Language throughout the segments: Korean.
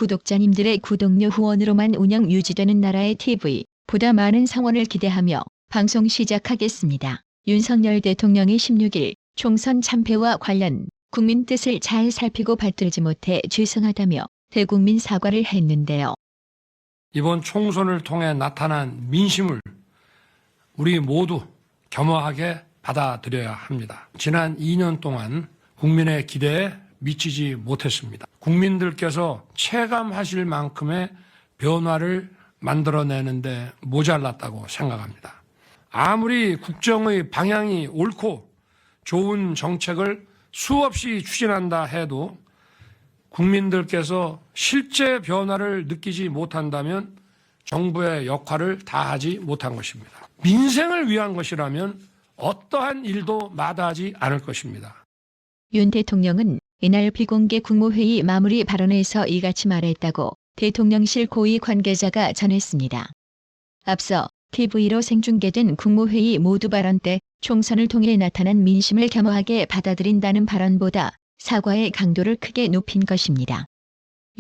구독자님들의 구독료 후원으로만 운영 유지되는 나라의 TV, 보다 많은 성원을 기대하며 방송 시작하겠습니다. 윤석열 대통령이 16일 총선 참패와 관련 국민 뜻을 잘 살피고 받들지 못해 죄송하다며 대국민 사과를 했는데요. 이번 총선을 통해 나타난 민심을 우리 모두 겸허하게 받아들여야 합니다. 지난 2년 동안 국민의 기대에 미치지 못했습니다. 국민들께서 체감하실 만큼의 변화를 만들어내는데 모자랐다고 생각합니다. 아무리 국정의 방향이 옳고 좋은 정책을 수없이 추진한다 해도 국민들께서 실제 변화를 느끼지 못한다면 정부의 역할을 다하지 못한 것입니다. 민생을 위한 것이라면 어떠한 일도 마다하지 않을 것입니다. 윤 대통령은 이날 비공개 국무회의 마무리 발언에서 이같이 말했다고 대통령실 고위 관계자가 전했습니다. 앞서 TV로 생중계된 국무회의 모두 발언 때 총선을 통해 나타난 민심을 겸허하게 받아들인다는 발언보다 사과의 강도를 크게 높인 것입니다.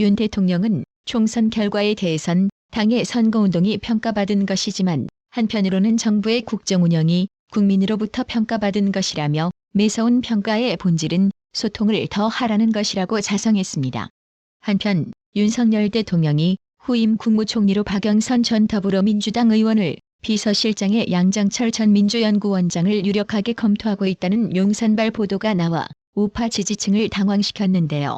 윤 대통령은 총선 결과에 대해선 당의 선거운동이 평가받은 것이지만 한편으로는 정부의 국정운영이 국민으로부터 평가받은 것이라며 매서운 평가의 본질은 소통을 더 하라는 것이라고 자성했습니다. 한편 윤석열 대통령이 후임 국무총리로 박영선 전 더불어민주당 의원을 비서실장에 양정철 전 민주연구원장을 유력하게 검토하고 있다는 용산발 보도가 나와 우파 지지층을 당황시켰는데요.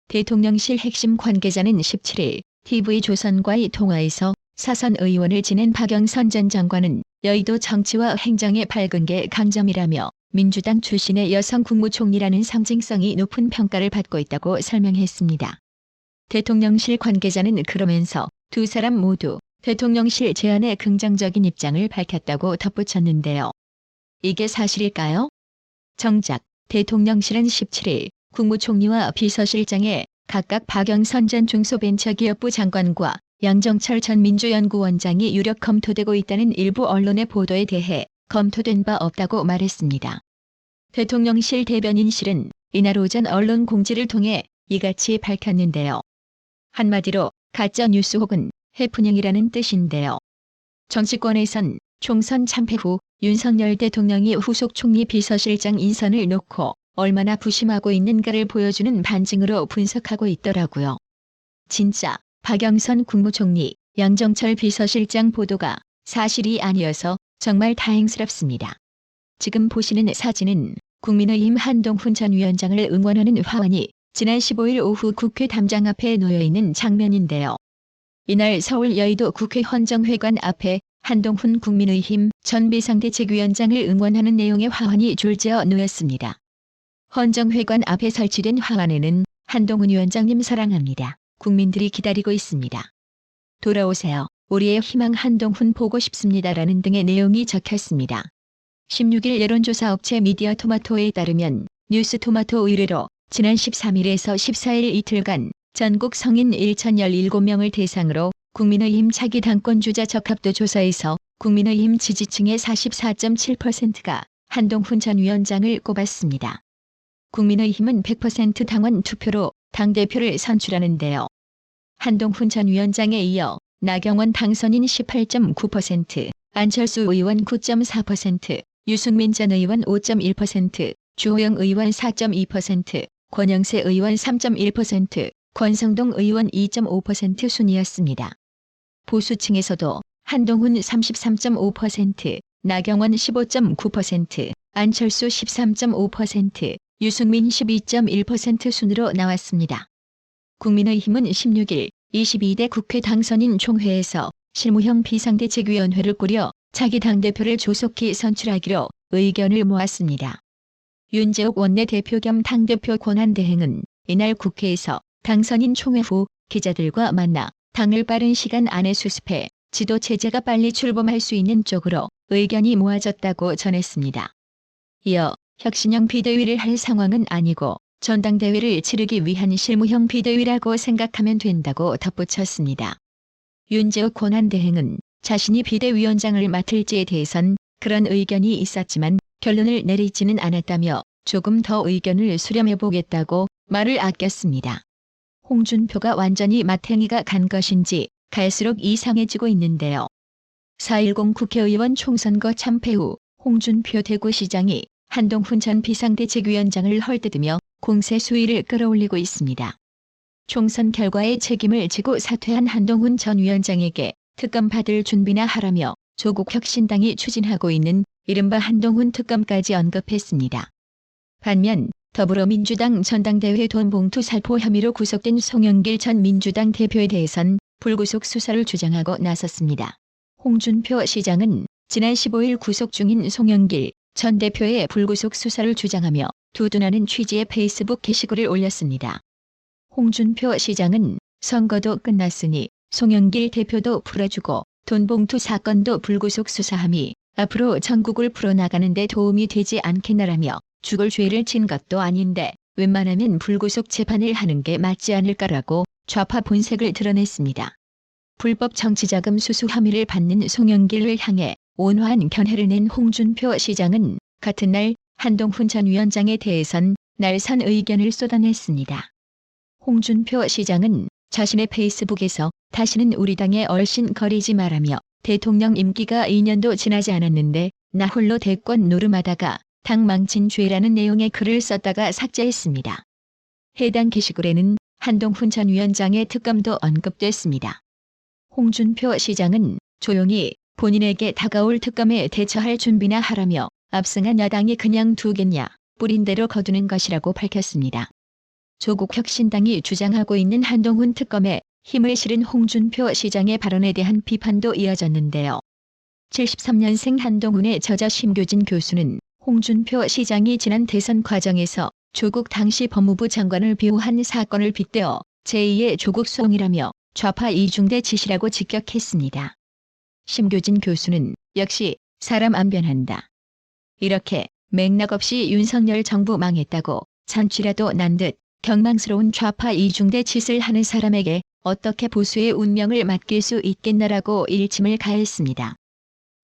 대통령실 핵심 관계자는 17일 TV조선과의 통화에서 사선 의원을 지낸 박영선 전 장관은 여의도 정치와 행정의 밝은 게 강점이라며 민주당 출신의 여성 국무총리라는 상징성이 높은 평가를 받고 있다고 설명했습니다. 대통령실 관계자는 그러면서 두 사람 모두 대통령실 제안에 긍정적인 입장을 밝혔다고 덧붙였는데요. 이게 사실일까요? 정작 대통령실은 17일 국무총리와 비서실장에 각각 박영선 전 중소벤처기업부 장관과 양정철 전 민주연구원장이 유력 검토되고 있다는 일부 언론의 보도에 대해 검토된 바 없다고 말했습니다. 대통령실 대변인실은 이날 오전 언론 공지를 통해 이같이 밝혔는데요. 한마디로 가짜뉴스 혹은 해프닝이라는 뜻인데요. 정치권에선 총선 참패 후 윤석열 대통령이 후속 총리 비서실장 인선을 놓고 얼마나 부심하고 있는가를 보여주는 반증으로 분석하고 있더라고요. 진짜 박영선 국무총리, 양정철 비서실장 보도가 사실이 아니어서 정말 다행스럽습니다. 지금 보시는 사진은 국민의힘 한동훈 전 위원장을 응원하는 화환이 지난 15일 오후 국회 담장 앞에 놓여있는 장면인데요. 이날 서울 여의도 국회 헌정회관 앞에 한동훈 국민의힘 전 비상대책위원장을 응원하는 내용의 화환이 줄지어 놓였습니다. 헌정회관 앞에 설치된 화환에는 한동훈 위원장님 사랑합니다. 국민들이 기다리고 있습니다. 돌아오세요. 우리의 희망 한동훈 보고 싶습니다라는 등의 내용이 적혔습니다. 16일 여론조사 업체 미디어토마토에 따르면 뉴스토마토 의뢰로 지난 13일에서 14일 이틀간 전국 성인 1,017명을 대상으로 국민의힘 차기 당권주자 적합도 조사에서 국민의힘 지지층의 44.7%가 한동훈 전 위원장을 꼽았습니다. 국민의힘은 100% 당원 투표로 당대표를 선출하는데요. 한동훈 전 위원장에 이어 나경원 당선인 18.9%, 안철수 의원 9.4%, 유승민 전 의원 5.1%, 주호영 의원 4.2%, 권영세 의원 3.1%, 권성동 의원 2.5% 순이었습니다. 보수층에서도 한동훈 33.5%, 나경원 15.9%, 안철수 13.5%, 유승민 12.1% 순으로 나왔습니다. 국민의힘은 16일 22대 국회 당선인 총회에서 실무형 비상대책위원회를 꾸려 차기 당대표를 조속히 선출하기로 의견을 모았습니다. 윤재욱 원내대표 겸 당대표 권한대행은 이날 국회에서 당선인 총회 후 기자들과 만나 당을 빠른 시간 안에 수습해 지도체제가 빨리 출범할 수 있는 쪽으로 의견이 모아졌다고 전했습니다. 이어 혁신형 비대위를 할 상황은 아니고 전당대회를 치르기 위한 실무형 비대위라고 생각하면 된다고 덧붙였습니다. 윤재욱 권한대행은 자신이 비대위원장을 맡을지에 대해선 그런 의견이 있었지만 결론을 내리지는 않았다며 조금 더 의견을 수렴해보겠다고 말을 아꼈습니다. 홍준표가 완전히 마탱이가 간 것인지 갈수록 이상해지고 있는데요. 4.10 국회의원 총선거 참패 후 홍준표 대구시장이 한동훈 전 비상대책위원장을 헐뜯으며 공세 수위를 끌어올리고 있습니다. 총선 결과에 책임을 지고 사퇴한 한동훈 전 위원장에게 특검 받을 준비나 하라며 조국 혁신당이 추진하고 있는 이른바 한동훈 특검까지 언급했습니다. 반면 더불어민주당 전당대회 돈봉투 살포 혐의로 구속된 송영길 전 민주당 대표에 대해선 불구속 수사를 주장하고 나섰습니다. 홍준표 시장은 지난 15일 구속 중인 송영길 전 대표의 불구속 수사를 주장하며 두둔하는 취지의 페이스북 게시글을 올렸습니다. 홍준표 시장은 선거도 끝났으니 송영길 대표도 풀어주고 돈봉투 사건도 불구속 수사함이 앞으로 전국을 풀어나가는 데 도움이 되지 않겠나라며 죽을 죄를 진 것도 아닌데 웬만하면 불구속 재판을 하는 게 맞지 않을까라고 좌파 본색을 드러냈습니다. 불법 정치자금 수수 혐의를 받는 송영길을 향해 온화한 견해를 낸 홍준표 시장은 같은 날 한동훈 전 위원장에 대해선 날선 의견을 쏟아냈습니다. 홍준표 시장은 자신의 페이스북에서 다시는 우리 당에 얼씬거리지 말라며 대통령 임기가 2년도 지나지 않았는데 나 홀로 대권 노름하다가 당 망친 죄라는 내용의 글을 썼다가 삭제했습니다. 해당 게시글에는 한동훈 전 위원장의 특검도 언급됐습니다. 홍준표 시장은 조용히 본인에게 다가올 특검에 대처할 준비나 하라며 압승한 야당이 그냥 두겠냐 뿌린 대로 거두는 것이라고 밝혔습니다. 조국 혁신당이 주장하고 있는 한동훈 특검에 힘을 실은 홍준표 시장의 발언에 대한 비판도 이어졌는데요. 73년생 한동훈의 저자 심교진 교수는 홍준표 시장이 지난 대선 과정에서 조국 당시 법무부 장관을 비호한 사건을 빗대어 제2의 조국 수홍이라며 좌파 이중대 짓이라고 직격했습니다. 심교진 교수는 역시 사람 안 변한다. 이렇게 맥락 없이 윤석열 정부 망했다고 잔취라도 난 듯 경망스러운 좌파 이중대 짓을 하는 사람에게 어떻게 보수의 운명을 맡길 수 있겠나라고 일침을 가했습니다.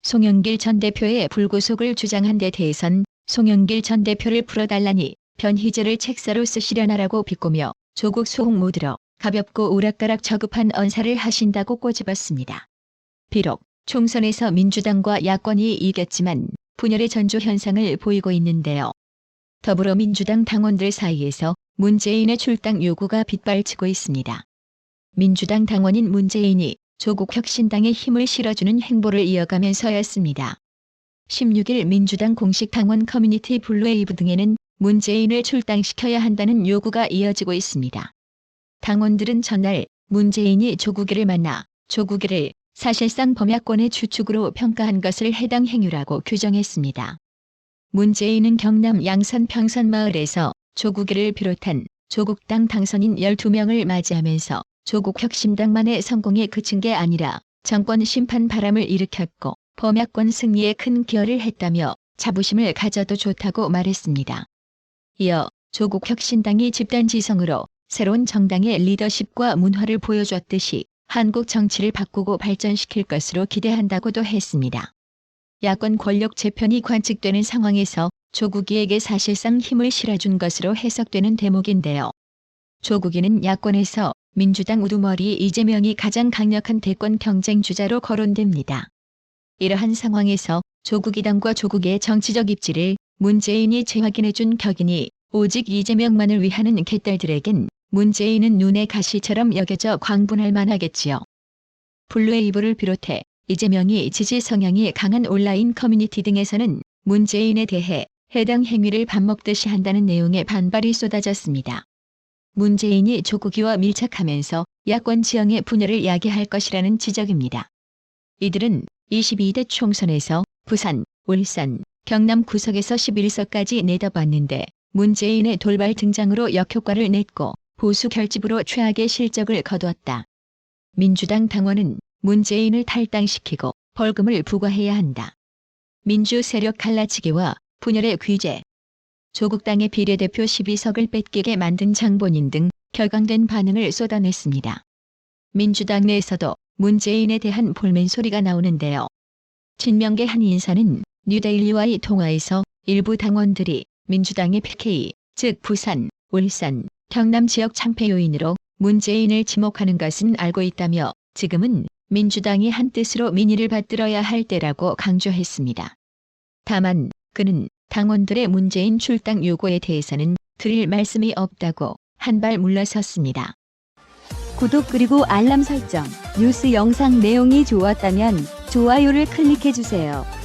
송영길 전 대표의 불구속을 주장한 데 대해선 송영길 전 대표를 풀어달라니 변희재를 책사로 쓰시려나라고 비꼬며 조국 수홍 모드로 가볍고 오락가락 저급한 언사를 하신다고 꼬집었습니다. 비록 총선에서 민주당과 야권이 이겼지만 분열의 전조 현상을 보이고 있는데요. 더불어민주당 당원들 사이에서 문재인의 출당 요구가 빗발치고 있습니다. 민주당 당원인 문재인이 조국 혁신당에 힘을 실어주는 행보를 이어가면서였습니다. 16일 민주당 공식 당원 커뮤니티 블루웨이브 등에는 문재인을 출당시켜야 한다는 요구가 이어지고 있습니다. 당원들은 전날 문재인이 조국이를 만나 조국이를 사실상 범야권의 주축으로 평가한 것을 해당 행위라고 규정했습니다. 문재인은 경남 양산 평산마을에서 조국이를 비롯한 조국당 당선인 12명을 맞이하면서 조국 혁신당만의 성공에 그친 게 아니라 정권 심판 바람을 일으켰고 범야권 승리에 큰 기여를 했다며 자부심을 가져도 좋다고 말했습니다. 이어 조국 혁신당이 집단지성으로 새로운 정당의 리더십과 문화를 보여줬듯이 한국 정치를 바꾸고 발전시킬 것으로 기대한다고도 했습니다. 야권 권력 재편이 관측되는 상황에서 조국이에게 사실상 힘을 실어준 것으로 해석되는 대목인데요. 조국이는 야권에서 민주당 우두머리 이재명이 가장 강력한 대권 경쟁 주자로 거론됩니다. 이러한 상황에서 조국이당과 조국의 정치적 입지를 문재인이 재확인해준 격이니 오직 이재명만을 위하는 개딸들에겐 문재인은 눈의 가시처럼 여겨져 광분할 만하겠지요. 블루웨이브를 비롯해 이재명이 지지 성향이 강한 온라인 커뮤니티 등에서는 문재인에 대해 해당 행위를 밥 먹듯이 한다는 내용의 반발이 쏟아졌습니다. 문재인이 조국이와 밀착하면서 야권 지형의 분열을 야기할 것이라는 지적입니다. 이들은 22대 총선에서 부산, 울산, 경남 구석에서 11석까지 내다봤는데 문재인의 돌발 등장으로 역효과를 냈고 보수 결집으로 최악의 실적을 거두었다. 민주당 당원은 문재인을 탈당시키고 벌금을 부과해야 한다. 민주 세력 갈라치기와 분열의 귀재. 조국당의 비례대표 12석을 뺏기게 만든 장본인 등 격앙된 반응을 쏟아냈습니다. 민주당 내에서도 문재인에 대한 볼멘 소리가 나오는데요. 진명계 한 인사는 뉴데일리와의 통화에서 일부 당원들이 민주당의 PK, 즉 부산, 울산, 경남 지역 참패 요인으로 문재인을 지목하는 것은 알고 있다며 지금은 민주당이 한뜻으로 민의를 받들어야 할 때라고 강조했습니다. 다만 그는 당원들의 문재인 출당 요구에 대해서는 드릴 말씀이 없다고 한발 물러섰습니다. 구독 그리고 알람 설정, 뉴스 영상 내용이 좋았다면 좋아요를 클릭해주세요.